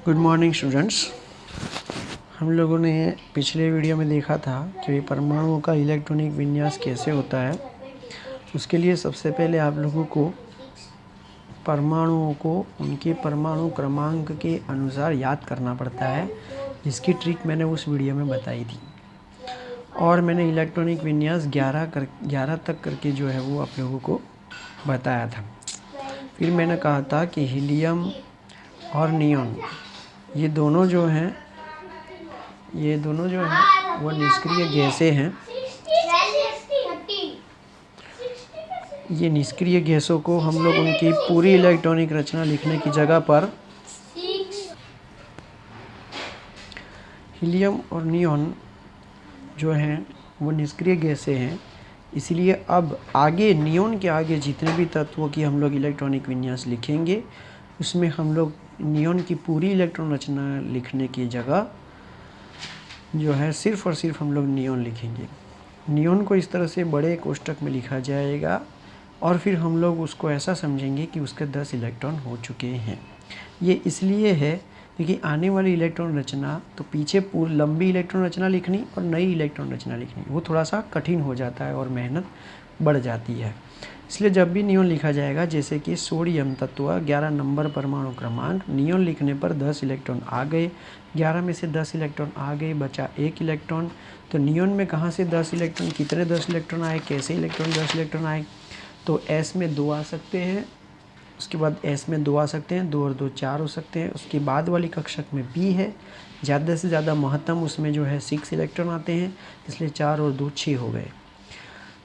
Good morning students. हम लोगों ने पिछले वीडियो में देखा था कि परमाणुओं का इलेक्ट्रॉनिक विन्यास कैसे होता है। उसके लिए सबसे पहले आप लोगों को परमाणुओं को उनके परमाणु क्रमांक के अनुसार याद करना पड़ता है, जिसकी ट्रिक मैंने उस वीडियो में बताई थी। और मैंने इलेक्ट्रॉनिक विन्यास 11 तक करके जो है वो आप लोगों को बताया था। फिर मैंने कहा था कि हीलियम और नियॉन ये दोनों जो हैं वो निष्क्रिय गैसें हैं। ये निष्क्रिय गैसों को हम लोग उनकी पूरी इलेक्ट्रॉनिक रचना लिखने की जगह पर हीलियम और नियॉन जो हैं वो निष्क्रिय गैसें हैं। इसलिए अब आगे नियॉन के आगे जितने भी तत्वों की हम लोग इलेक्ट्रॉनिक विन्यास लिखेंगे, उसमें हम लोग नियॉन की पूरी इलेक्ट्रॉन रचना लिखने की जगह जो है सिर्फ़ और सिर्फ हम लोग नियॉन लिखेंगे। नियॉन को इस तरह से बड़े कोष्ठक में लिखा जाएगा और फिर हम लोग उसको ऐसा समझेंगे कि उसके 10 इलेक्ट्रॉन हो चुके हैं। ये इसलिए है क्योंकि आने वाली इलेक्ट्रॉन रचना तो पीछे पूरी लंबी इलेक्ट्रॉन रचना लिखनी और नई इलेक्ट्रॉन रचना लिखनी, वो थोड़ा सा कठिन हो जाता है और मेहनत बढ़ जाती है। इसलिए जब भी नियॉन लिखा जाएगा, जैसे कि सोडियम तत्व 11 नंबर परमाणु क्रमांक, नियॉन लिखने पर 10 इलेक्ट्रॉन आ गए, 11 में से 10 इलेक्ट्रॉन आ गए, बचा 1 इलेक्ट्रॉन। तो नियॉन में कहाँ से 10 इलेक्ट्रॉन, कितने 10 इलेक्ट्रॉन आए, कैसे इलेक्ट्रॉन 10 इलेक्ट्रॉन आए? तो एस में 2 आ सकते हैं, उसके बाद एस में 2 आ सकते हैं, 2 और 2 4 हो सकते हैं। उसके बाद वाली कक्षक में पी है, ज़्यादा से ज़्यादा महत्तम उसमें जो है 6 इलेक्ट्रॉन आते हैं, इसलिए 4 और 2 6 हो गए।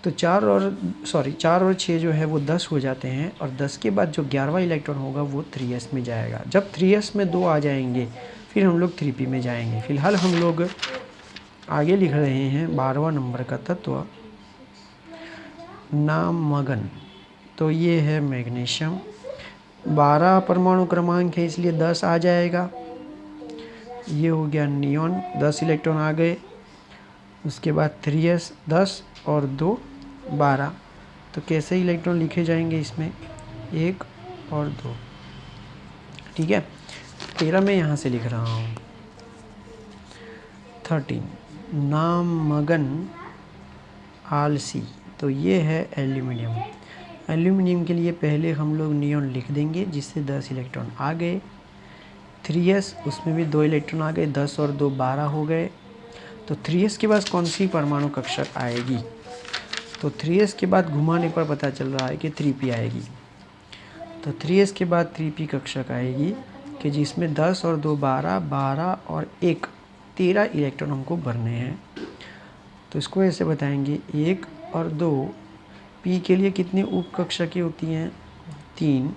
तो 4 और 6 जो है वो 10 हो जाते हैं और 10 के बाद जो 11वां इलेक्ट्रॉन होगा वो 3s में जाएगा। जब 3s में 2 आ जाएंगे फिर हम लोग 3p में जाएंगे। फिलहाल हम लोग आगे लिख रहे हैं 12वां नंबर का तत्व नाममगन। तो ये है मैग्नीशियम, 12 परमाणु क्रमांक है इसलिए 10 आ जाएगा। ये हो गया नियॉन, 10 इलेक्ट्रॉन आ गए। उसके बाद 3s 10 और 2 12। तो कैसे इलेक्ट्रॉन लिखे जाएंगे इसमें, 1 और 2। ठीक है, 13 में यहाँ से लिख रहा हूँ। 13 नाममगन आलसी। तो ये है एल्यूमिनियम। एल्यूमिनियम के लिए पहले हम लोग नियॉन लिख देंगे, जिससे 10 इलेक्ट्रॉन आ गए। 3s उसमें भी 2 इलेक्ट्रॉन आ गए, 10 और 2 12 हो गए। तो 3s के बाद कौन सी परमाणु कक्षक आएगी? तो 3s के बाद घुमाने पर पता चल रहा है कि 3p आएगी। तो 3s के बाद 3p कक्षक आएगी कि जिसमें 10 और 2 12, 12 और 1 13 इलेक्ट्रॉन हमको भरने हैं। तो इसको ऐसे बताएंगे, 1 और 2 p के लिए कितनी उप कक्षकें होती हैं? 3।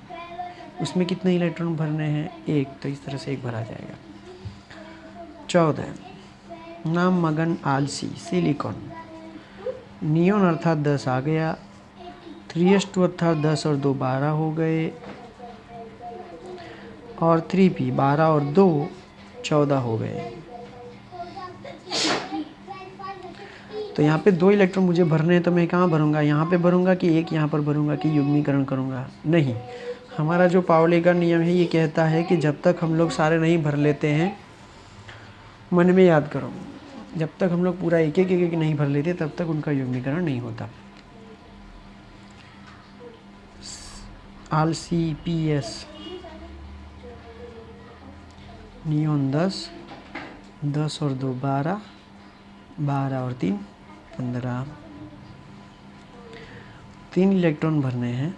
उसमें कितने इलेक्ट्रॉन भरने हैं? 1। तो इस तरह से 1 भरा जाएगा। 14 नाममगन आलसी सिलिकॉन। नियॉन अर्थात 10 आ गया, 3s2 अर्थात 10 और 2 12 हो गए, और 3p 12 और 2 14 हो गए। तो यहाँ पे 2 इलेक्ट्रॉन मुझे भरने हैं, तो मैं कहाँ भरूँगा? यहाँ पे भरूँगा कि एक यहाँ पर भरूँगा कि युग्मीकरण करूँगा? नहीं, हमारा जो पावले का नियम है ये कहता है कि जब तक हम लोग सारे नहीं भर लेते हैं, मन में याद करो, जब तक हम लोग पूरा एक एक नहीं भर लेते तब तक उनका युग्मीकरण नहीं होता। आलसी PS नियॉन 10, 10 और 2 12, 12 और 3 15। 3 इलेक्ट्रॉन भरने हैं,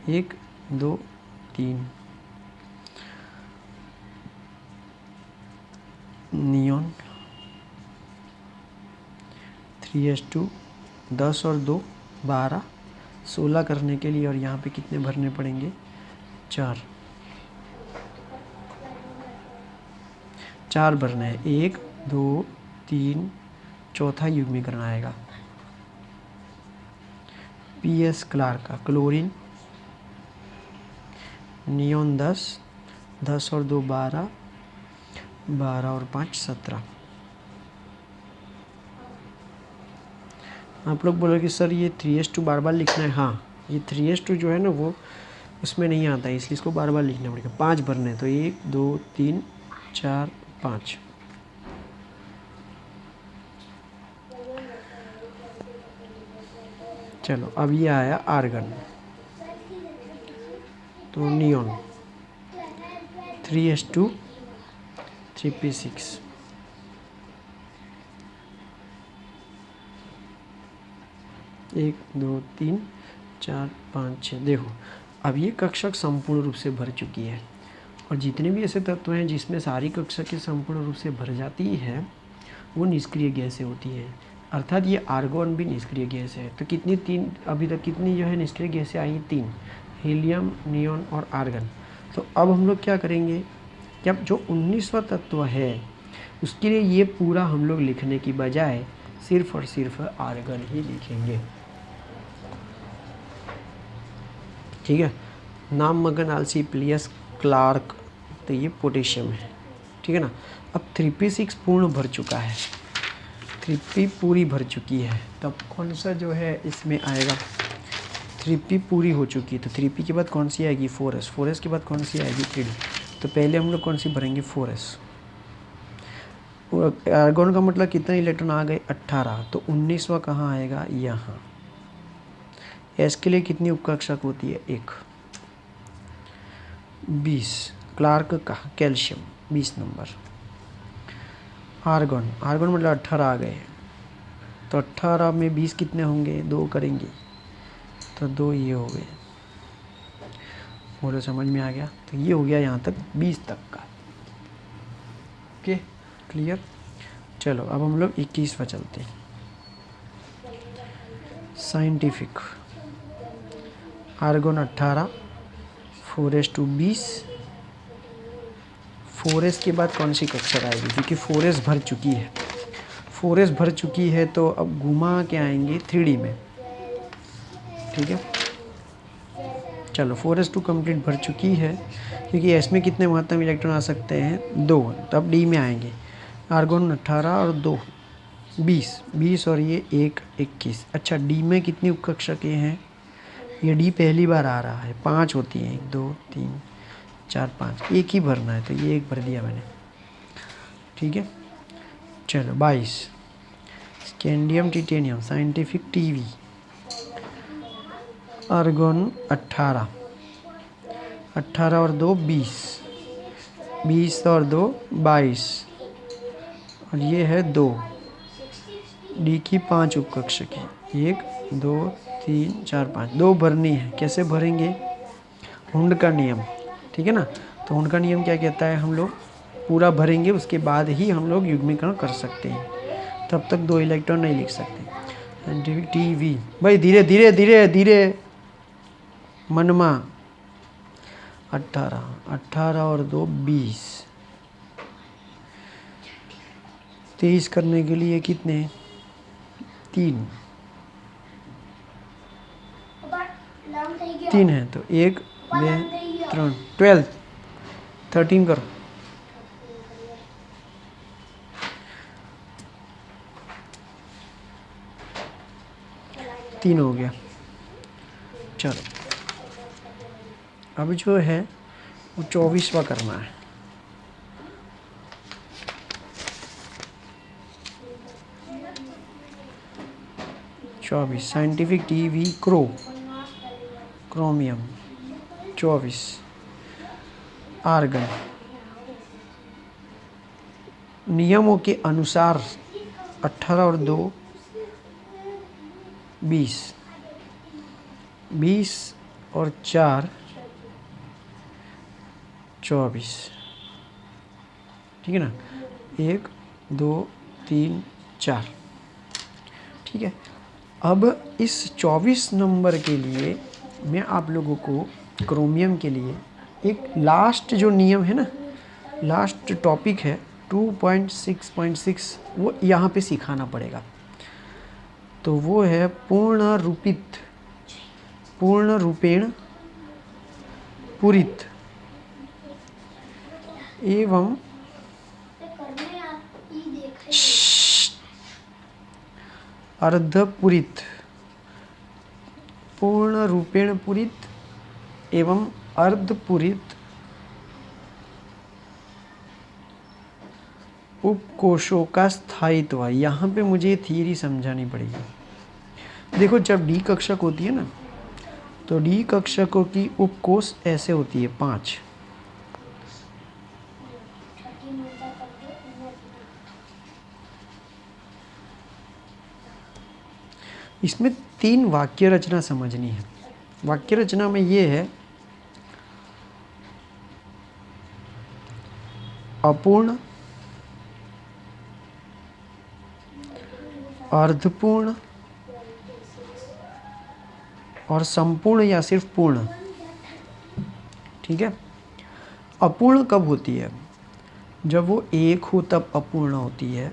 1 2 3। नियॉन 3s2 10 और 2 12, 16 करने के लिए, और यहाँ पे कितने भरने पड़ेंगे? 4 भरने हैं, 1 2 3, चौथा युग्मीकरण आएगा। PS क्लार्क का क्लोरीन, नियॉन 10, 10 और 2 12, 12 और 5 17। आप लोग बोलोगे सर ये 3s2 बार बार लिखना है। हाँ, ये 3s2 जो है ना वो उसमें नहीं आता है, इसलिए इसको बार बार लिखना पड़ेगा। 5 भरने हैं, तो 1 2 3 4 5। चलो अब ये आया आर्गन, तो नियॉन 3s2 3p6। एक दो तीन चार पाँच छः। देखो अब ये कक्षक संपूर्ण रूप से भर चुकी है, और जितने भी ऐसे तत्व हैं जिसमें सारी कक्षकें संपूर्ण रूप से भर जाती है वो निष्क्रिय गैसें होती हैं, अर्थात ये आर्गोन भी निष्क्रिय गैस है। तो कितनी, 3 अभी तक कितनी जो है निष्क्रिय गैसें आई, 3, हीलियम, नियॉन और आर्गन। तो अब हम लोग क्या करेंगे कि अब जो 19वां तत्व है उसके लिए ये पूरा हम लोग लिखने की बजाय सिर्फ और सिर्फ आर्गन ही लिखेंगे। ठीक है, नाम मगन आलसी प्लियस क्लार्क, तो ये पोटेशियम है। ठीक है ना। अब 3p6 पूर्ण भर चुका है, 3p पूरी भर चुकी है, तब कौन सा जो है इसमें आएगा, 3p पूरी हो चुकी है तो 3p के बाद कौन सी आएगी, 4s, 4s के बाद कौन सी आएगी, 3d। तो पहले हम लोग कौन सी भरेंगे, 4s। आर्गन का मतलब कितने इलेक्ट्रॉन आ गए, 18, तो 19वां कहाँ आएगा, यहाँ। s के लिए कितनी उपकक्षक होती है, 1। 20 क्लार्क का कैल्शियम 20 नंबर। आर्गन, आर्गन मतलब 18 आ गए, तो 18 में 20 कितने होंगे, 2 करेंगे तो 2 ये हो गए। बोलो समझ में आ गया। तो ये हो गया यहाँ तक 20 तक का। Okay clear. चलो अब हम लोग 21वां चलते हैं, साइंटिफिक। Argon 18, 4s2 20। 4s के बाद कौन सी कक्षक आएगी, क्योंकि 4s भर चुकी है, 4s भर चुकी है तो अब घुमा के आएंगे 3d में। ठीक है, चलो 4s2 कंप्लीट भर चुकी है, क्योंकि s में कितने महत्तम इलेक्ट्रॉन आ सकते हैं, 2, तब d में आएंगे। आर्गन 18 और 2 20, 20 और ये 1 21। अच्छा d में कितनी उपकक्षकें हैं, ये d पहली बार आ रहा है, 5 होती हैं, 1 2 3 4 5, एक ही भरना है, तो ये एक भर दिया मैंने। ठीक है, चलो 22 scandium titanium scientific TV. Argon 18, 18 और 2 20, 20 और 2 22, और ये है 2, डी की 5 उपकक्षक है, 1 2 3 4 5, 2 भरनी है। कैसे भरेंगे, हुंड का नियम। ठीक है ना। तो हुंड का नियम क्या कहता है, हम लोग पूरा भरेंगे उसके बाद ही हम लोग युग्मीकरण कर सकते हैं, तब तक 2 इलेक्ट्रॉन नहीं लिख सकते। टीवी भाई, धीरे धीरे धीरे धीरे मनमा। 18, 18 और 2 20, 23 करने के लिए कितने, 3 है, तो 1 2 3 12 13 करो। तीन हो गया। चलो अब जो है वो 24वां करना है। Scientific TV chromium 24। आर्गन नियमों के अनुसार 18 और 2 20, 20 और 4 24। ठीक है ना, 1 2 3 4। ठीक है, अब इस 24 नंबर के लिए मैं आप लोगों को क्रोमियम के लिए एक लास्ट जो नियम है ना, लास्ट टॉपिक है 2.6.6, वो यहाँ पे सिखाना पड़ेगा। तो वो है पूर्ण रूपेण पूरित एवं अर्धपूरित, पूर्ण रूपेण पूरित एवं अर्धपूरित उपकोशों का स्थायित्व। यहाँ पे मुझे ये थियरी समझानी पड़ेगी। देखो, जब डी कक्षक होती है ना, तो डी कक्षकों की उपकोष ऐसे होती है 5। इसमें 3 वाक्य रचना समझनी है। वाक्य रचना में ये है अपूर्ण, अर्धपूर्ण और संपूर्ण या सिर्फ पूर्ण। ठीक है। अपूर्ण कब होती है? जब वो 1 हो तब अपूर्ण होती है,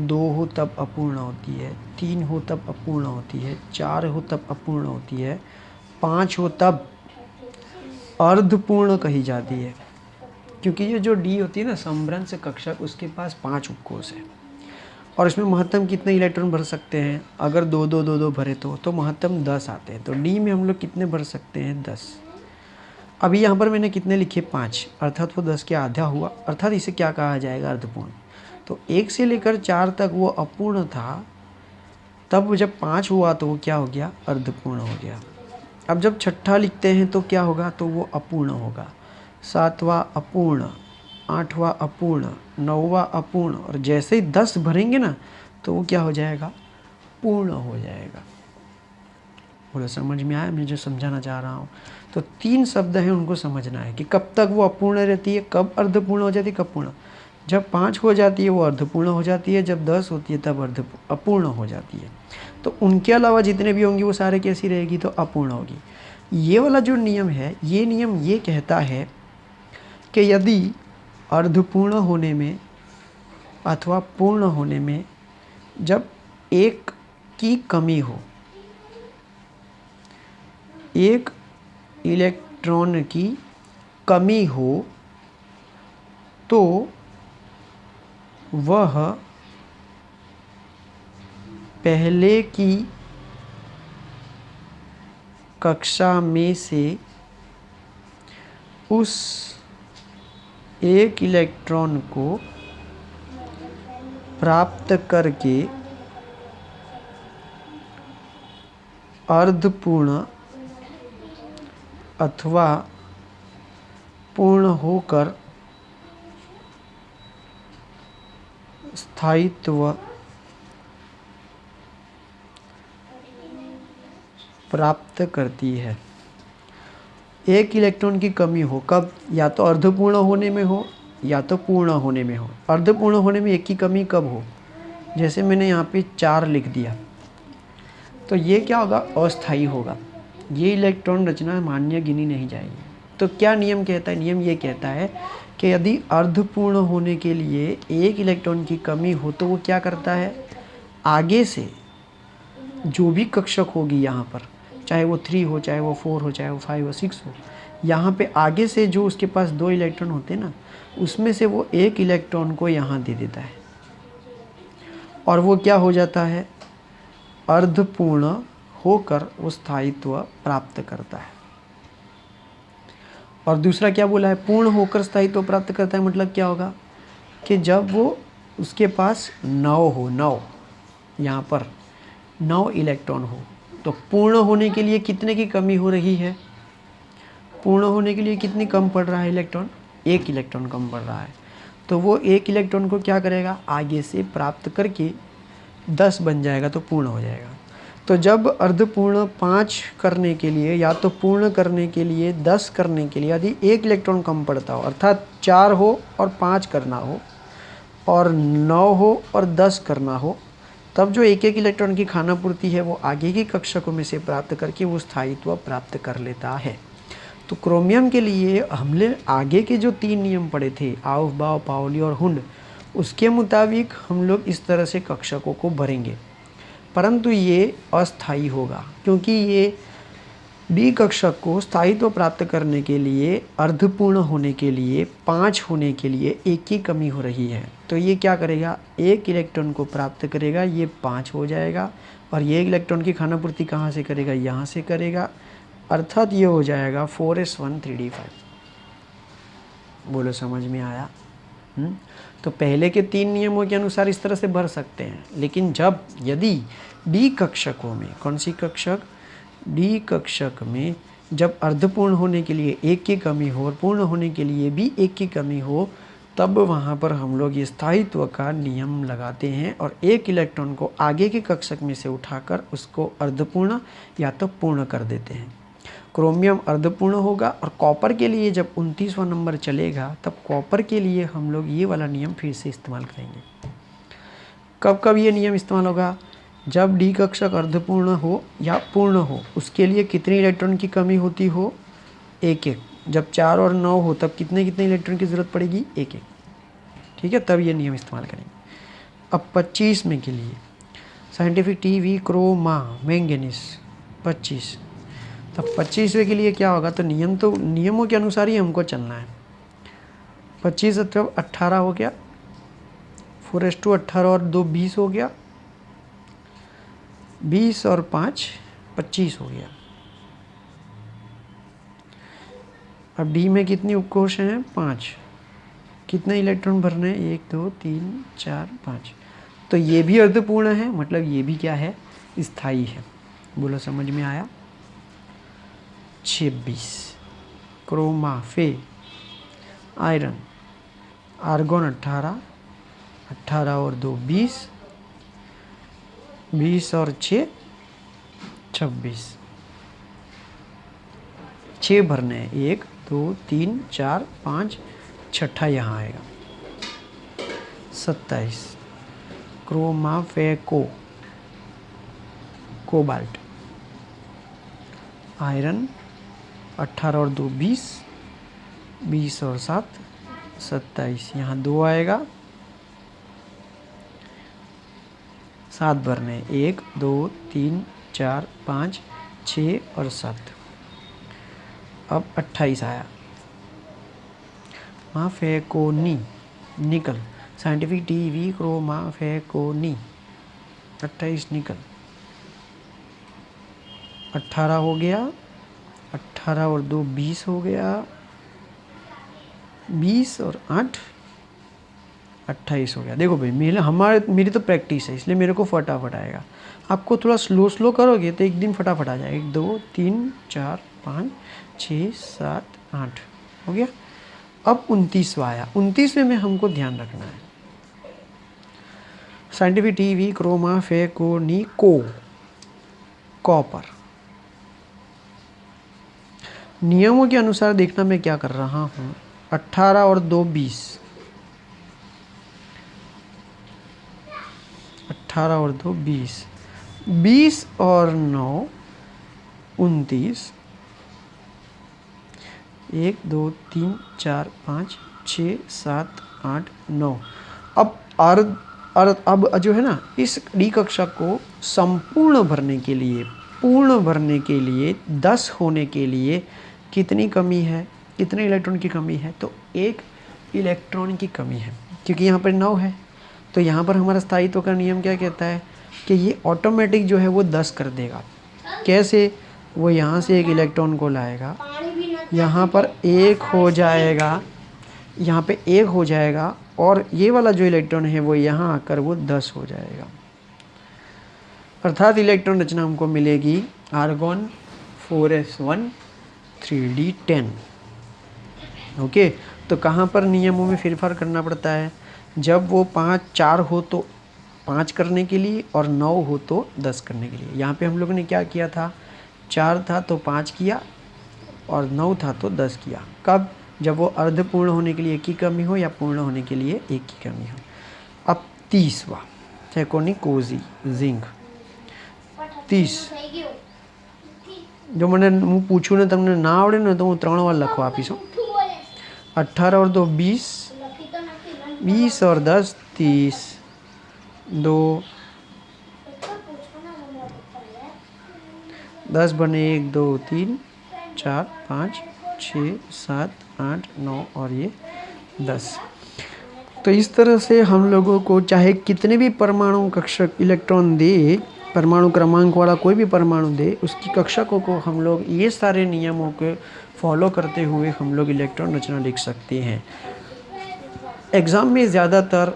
2 हो तब अपूर्ण होती है, 3 हो तब अपूर्ण होती है, 4 हो तब अपूर्ण होती है, 5 हो तब अर्धपूर्ण कही जाती है। क्योंकि ये जो डी होती है ना, समभ्रंश कक्षक, उसके पास 5 उपकोष है और इसमें महत्तम कितने इलेक्ट्रॉन भर सकते हैं? अगर 2 भरे तो महत्तम 10 आते हैं। तो डी में हम लोग कितने भर सकते हैं? 10। अभी यहाँ पर मैंने कितने लिखे? 5, अर्थात वो 10 के आधा हुआ, अर्थात इसे क्या कहा जाएगा? अर्धपूर्ण। तो 1 से लेकर 4 तक वो अपूर्ण था, तब जब 5 हुआ तो वो क्या हो गया? अर्धपूर्ण हो गया। अब जब छठा लिखते हैं तो क्या होगा? तो वो अपूर्ण होगा। 7वां अपूर्ण, 8वां अपूर्ण, 9वां अपूर्ण, और जैसे ही 10 भरेंगे ना तो वो क्या हो जाएगा? पूर्ण हो जाएगा। बोलो, समझ में आया मैं जो समझाना चाह रहा हूँ? तो 3 शब्द हैं, उनको समझना है कि कब तक वो अपूर्ण रहती है, कब अर्धपूर्ण हो जाती है, कब पूर्ण। जब 5 हो जाती है वो अर्धपूर्ण हो जाती है, जब 10 होती है तब अपूर्ण हो जाती है। तो उनके अलावा जितने भी होंगे वो सारे कैसी रहेगी? तो अपूर्ण होगी। ये वाला जो नियम है, ये नियम ये कहता है कि यदि अर्धपूर्ण होने में अथवा पूर्ण होने में जब 1 की कमी हो, 1 इलेक्ट्रॉन की कमी हो, तो वह पहले की कक्षा में से उस 1 इलेक्ट्रॉन को प्राप्त करके अर्धपूर्ण अथवा पूर्ण होकर स्थायित्व प्राप्त करती है। 1 इलेक्ट्रॉन की कमी हो, कब? या तो अर्धपूर्ण होने में हो या तो पूर्ण होने में हो। अर्धपूर्ण होने में 1 की कमी कब हो? जैसे मैंने यहाँ पे 4 लिख दिया, तो ये क्या होगा? अस्थायी होगा। ये इलेक्ट्रॉन रचना मान्य गिनी नहीं जाएगी। तो क्या नियम कहता है? नियम ये कहता है कि यदि अर्धपूर्ण होने के लिए 1 इलेक्ट्रॉन की कमी हो तो वो क्या करता है? आगे से जो भी कक्षक होगी यहाँ पर, चाहे वो 3 हो, चाहे वो 4 हो, चाहे वो 5 हो, 6 हो, यहाँ पे आगे से जो उसके पास 2 इलेक्ट्रॉन होते हैं ना, उसमें से वो 1 इलेक्ट्रॉन को यहाँ दे देता है और वो क्या हो जाता है? अर्धपूर्ण होकर वो स्थायित्व प्राप्त करता है। और दूसरा क्या बोला है? पूर्ण होकर स्थायित्व प्राप्त करता है। मतलब क्या होगा कि जब वो उसके पास 9 हो, 9 यहाँ पर 9 इलेक्ट्रॉन हो, तो पूर्ण होने के लिए कितने की कमी हो रही है? पूर्ण होने के लिए कितनी कम पड़ रहा है इलेक्ट्रॉन? 1 इलेक्ट्रॉन कम पड़ रहा है। तो वो 1 इलेक्ट्रॉन को क्या करेगा? आगे से प्राप्त करके 10 बन जाएगा, तो पूर्ण हो जाएगा। तो जब अर्धपूर्ण 5 करने के लिए या तो पूर्ण करने के लिए 10 करने के लिए यदि 1 इलेक्ट्रॉन कम पड़ता हो, अर्थात 4 हो और 5 करना हो, और 9 हो और 10 करना हो, तब जो 1-1 इलेक्ट्रॉन की खानापूर्ति है वो आगे की कक्षकों में से प्राप्त करके वो स्थायित्व प्राप्त कर लेता है। तो क्रोमियम के लिए हमने आगे के जो 3 नियम पढ़े थे, आउफ, बाव, पाउली और हुंड, उसके मुताबिक हम लोग इस तरह से कक्षकों को भरेंगे, परंतु ये अस्थायी होगा क्योंकि ये डी कक्षक को स्थायित्व प्राप्त करने के लिए, अर्धपूर्ण होने के लिए, 5 होने के लिए 1 की कमी हो रही है। तो ये क्या करेगा? 1 इलेक्ट्रॉन को प्राप्त करेगा, ये 5 हो जाएगा, और ये 1 इलेक्ट्रॉन की खानापूर्ति कहाँ से करेगा? यहाँ से करेगा, अर्थात ये हो जाएगा 4s1 3d5। बोलो समझ में आया? तो पहले के 3 नियमों के अनुसार इस तरह से भर सकते हैं, लेकिन जब यदि डी कक्षकों में, कौन सी कक्षक, डी कक्षक में जब अर्धपूर्ण होने के लिए 1 की कमी हो और पूर्ण होने के लिए भी 1 की कमी हो, तब वहाँ पर हम लोग ये स्थायित्व का नियम लगाते हैं और एक इलेक्ट्रॉन को आगे के कक्षक में से उठाकर उसको अर्धपूर्ण या तो पूर्ण कर देते हैं। क्रोमियम अर्धपूर्ण होगा और कॉपर के लिए जब 29वां नंबर चलेगा तब कॉपर के लिए हम लोग ये वाला नियम फिर से इस्तेमाल करेंगे। कब कब ये नियम इस्तेमाल होगा? जब डी कक्षक अर्धपूर्ण हो या पूर्ण हो, उसके लिए कितने इलेक्ट्रॉन की कमी होती हो? 1-1। जब 4 और 9 हो तब कितने कितने इलेक्ट्रॉन की ज़रूरत पड़ेगी? 1-1। ठीक है, तब ये नियम इस्तेमाल करेंगे। अब 25 में के लिए साइंटिफिक टीवी क्रोमा मैंगनीज 25। तब 25वें के लिए क्या होगा? तो नियमों के अनुसार ही हमको चलना है। 25 मतलब 18 हो गया, 4s2 18 और 2 20 हो गया, 20 और 5 25 हो गया। अब डी में कितनी उपकोष हैं? 5। कितने इलेक्ट्रॉन भरने हैं? 1 2 3 4 5। तो ये भी अर्धपूर्ण है, मतलब ये भी क्या है? स्थायी है। बोलो समझ में आया? 26 क्रोमा फे आयरन आर्गोन 18, 18 और 2 20, 20 और 6 26। 6 भरने हैं, 1 2 3 4 5, छठा यहाँ आएगा। 27 क्रोमा फेको कोबाल्ट आयरन 18 और 2 20, 20 और 7 27, यहाँ 2 आएगा। 7 भरने, 1 2 3 4 5 6 और 7। अब 28 आया। माफेकोनी निकल साइंटिफिक टीवी क्रोमा फेकोनी 28 निकल। 18 हो गया, 18 और 2 20 हो गया, 20 और 8 28 हो गया। देखो भाई मेरी तो प्रैक्टिस है, इसलिए मेरे को फटाफट आएगा। आपको थोड़ा स्लो करोगे तो एक दिन फटाफट आ जाएगा। 1 2 3 4 5 6 7 8 हो गया। अब 29वां आया। 29वें में हमको ध्यान रखना है। साइंटिफिक टीवी क्रोमा फेकोनिको कॉपर। नियमों के अनुसार देखना मैं क्या कर रहा हूँ। 18 और 2 20, 18 और 2 20, 20 और 9 29, 1 2 3 4 5 6 7 8 9। अब जो है ना, इस डी कक्षा को संपूर्ण भरने के लिए, पूर्ण भरने के लिए, 10 होने के लिए कितनी कमी है, कितने इलेक्ट्रॉन की कमी है? तो 1 इलेक्ट्रॉन की कमी है, क्योंकि यहाँ पर 9 है। तो यहाँ पर हमारा स्थायित्व का नियम क्या कहता है कि ये ऑटोमेटिक जो है वो 10 कर देगा। कैसे? वो यहाँ से 1 इलेक्ट्रॉन को लाएगा, यहाँ पर 1 हो जाएगा, यहाँ पे 1 हो जाएगा, और ये वाला जो इलेक्ट्रॉन है वो यहाँ आकर वो 10 हो जाएगा। अर्थात इलेक्ट्रॉन रचना हमको मिलेगी आर्गॉन 4s1 3d10। ओके, तो कहाँ पर नियमों में फेरफार करना पड़ता है? जब वो 4 हो तो 5 करने के लिए, और 9 हो तो 10 करने के लिए। यहाँ पे हम लोगों ने क्या किया था? 4 था तो 5 किया, और 9 था तो 10 किया। कब? जब वो अर्धपूर्ण होने के लिए 1 की कमी हो या पूर्ण होने के लिए 1 की कमी हो। अब 30वां फेकोनिकोजी जिंक 30। जो मैंने હું પૂછ્યું ને તમને ના આવડે ને તો હું 3 વાર લખવા આપીશ। 18 और 2 20, 20 और 10 30, 2 10 बने, 1 2 3 4 5 6 7 8 9 और ये 10। तो इस तरह से हम लोगों को चाहे कितने भी परमाणु कक्षक इलेक्ट्रॉन दे, परमाणु क्रमांक वाला कोई भी परमाणु दे, उसकी कक्षा को हम लोग ये सारे नियमों को फॉलो करते हुए हम लोग इलेक्ट्रॉन रचना लिख सकते हैं। एग्ज़ाम में ज़्यादातर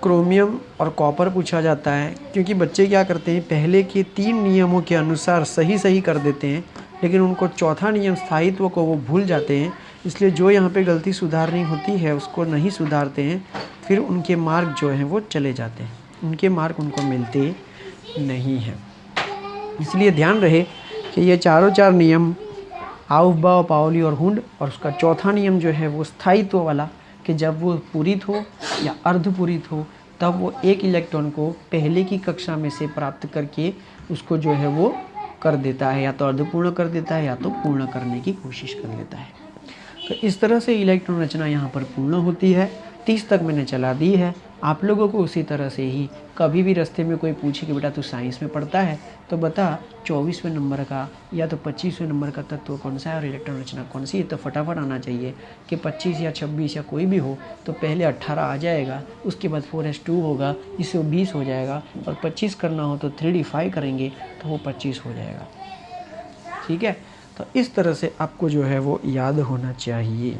क्रोमियम और कॉपर पूछा जाता है, क्योंकि बच्चे क्या करते हैं, पहले के 3 नियमों के अनुसार सही कर देते हैं, लेकिन उनको चौथा नियम स्थायित्व को वो भूल जाते हैं। इसलिए जो यहाँ पे गलती सुधारनी होती है उसको नहीं सुधारते हैं, फिर उनके मार्क जो हैं वो चले जाते हैं, उनके मार्क उनको मिलते नहीं हैं। इसलिए ध्यान रहे कि ये चार नियम आउफबाउ, पाउली और हुंड, और उसका चौथा नियम जो है वो स्थायित्व वाला, कि जब वो पूरित हो या अर्धपूरित हो तब वो एक इलेक्ट्रॉन को पहले की कक्षा में से प्राप्त करके उसको जो है वो कर देता है, या तो अर्धपूर्ण कर देता है या तो पूर्ण करने की कोशिश कर लेता है। तो इस तरह से इलेक्ट्रॉन रचना यहाँ पर पूर्ण होती है। 30 तक मैंने चला दी है। आप लोगों को उसी तरह से ही कभी भी रास्ते में कोई पूछे कि बेटा तू साइंस में पढ़ता है तो बता 24वें नंबर का या तो 25वें नंबर का तत्व कौन सा है और इलेक्ट्रॉन रचना कौन सी है, तो फटाफट आना चाहिए कि 25 या 26 या कोई भी हो तो पहले 18 आ जाएगा, उसके बाद 4s2 होगा, इससे 20 हो जाएगा, और 25 करना हो तो 3d5 करेंगे तो वो 25 हो जाएगा। ठीक है, तो इस तरह से आपको जो है वो याद होना चाहिए।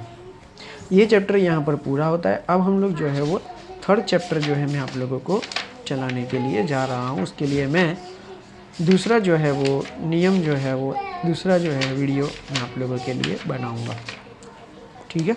ये चैप्टर यहाँ पर पूरा होता है। अब हम लोग जो है वो थर्ड चैप्टर जो है मैं आप लोगों को चलाने के लिए जा रहा हूँ। उसके लिए मैं दूसरा जो है वो नियम जो है वो दूसरा जो है वीडियो मैं आप लोगों के लिए बनाऊँगा। ठीक है।